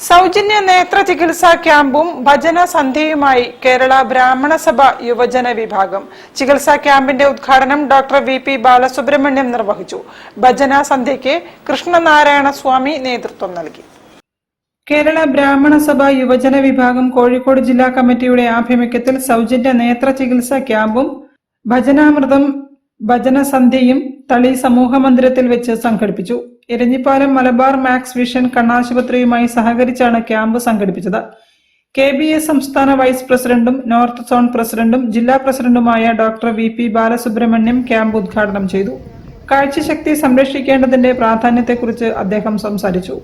സൗജന്യ നേത്ര ചികിത്സാ ക്യാമ്പും ഭജന സന്ധ്യയുമായി കേരള ബ്രാഹ്മണ സഭ യുവജന വിഭാഗം. ചികിത്സാ ക്യാമ്പിന്റെ ഉദ്ഘാടനം ഡോക്ടർ വി.പി. ബാലസുബ്രഹ്മണ്യം നിർവഹിച്ചു. ഭജന സന്ധ്യയ്ക്ക് കൃഷ്ണനാരായണ സ്വാമി നേതൃത്വം നൽകി. കേരള ബ്രാഹ്മണ സഭ യുവജന വിഭാഗം കോഴിക്കോട് ജില്ലാ കമ്മിറ്റിയുടെ ആഭിമുഖ്യത്തിൽ സൗജന്യ നേത്ര ചികിത്സാ ക്യാമ്പും ഭജനാമൃതം ഭജന സന്ധ്യയും തളി സമൂഹ മന്ദിരത്തിൽ വെച്ച് സംഘടിപ്പിച്ചു. എരഞ്ഞിപ്പാലം മലബാർ മാക്സ് വിഷൻ കണ്ണാശുപത്രിയുമായി സഹകരിച്ചാണ് ക്യാമ്പ് സംഘടിപ്പിച്ചത്. KBS സംസ്ഥാന വൈസ് പ്രസിഡന്റും നോർത്ത് സോൺ പ്രസിഡന്റും ജില്ലാ പ്രസിഡന്റുമായ ഡോക്ടർ വി.പി. ബാലസുബ്രഹ്മണ്യം ക്യാമ്പ് ഉദ്ഘാടനം ചെയ്തു. കാഴ്ചശക്തി സംരക്ഷിക്കേണ്ടതിന്റെ പ്രാധാന്യത്തെക്കുറിച്ച് അദ്ദേഹം സംസാരിച്ചു.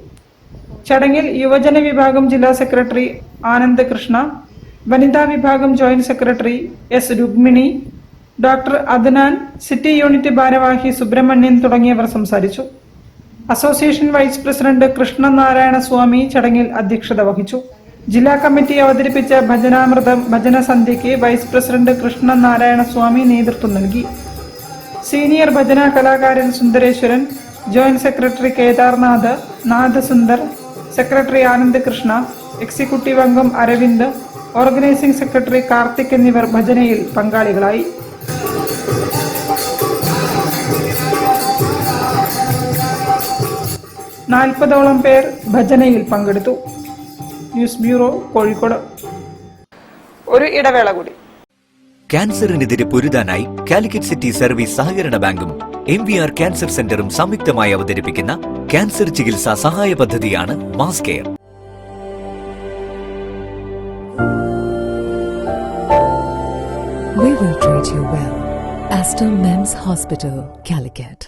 ചടങ്ങിൽ യുവജന വിഭാഗം ജില്ലാ സെക്രട്ടറി ആനന്ദ് കൃഷ്ണ, വനിതാ വിഭാഗം joint secretary S. Rukmini, doctor Adnan, city unit ഭാരവാഹി സുബ്രഹ്മണ്യൻ തുടങ്ങിയവർ സംസാരിച്ചു. അസോസിയേഷൻ വൈസ് പ്രസിഡന്റ് കൃഷ്ണനാരായണ സ്വാമി ചടങ്ങിൽ അധ്യക്ഷത വഹിച്ചു. ജില്ലാ കമ്മിറ്റി അവതരിപ്പിച്ച ഭജനാമൃതം ഭജന സന്ധ്യയ്ക്ക് വൈസ് പ്രസിഡന്റ് കൃഷ്ണനാരായണ സ്വാമി നേതൃത്വം നൽകി. സീനിയർ ഭജന കലാകാരൻ Sundareswaran, joint secretary Kedarnath, Nathasundar, secretary Anand Krishna, executive അംഗം അരവിന്ദ്, ഓർഗനൈസിംഗ് സെക്രട്ടറി കാർത്തിക് എന്നിവർ ഭജനയിൽ പങ്കാളികളായി. നാൽപ്പതോളം പേർ ഭജനയിൽ പങ്കെടുത്തു. News bureau, Kozhikode. ഒരു ഇടവേള കൂടി. ക്യാൻസറിനെതിരെ പൊരുതാനായി കാലിക്കറ്റ് സിറ്റി സർവീസ് സഹകരണ ബാങ്കും MVR ക്യാൻസർ സെന്ററും സംയുക്തമായി അവതരിപ്പിക്കുന്ന ക്യാൻസർ ചികിത്സാ സഹായ പദ്ധതിയാണ് mass care. We will treat you well. Aster Men's Hospital, Calicut.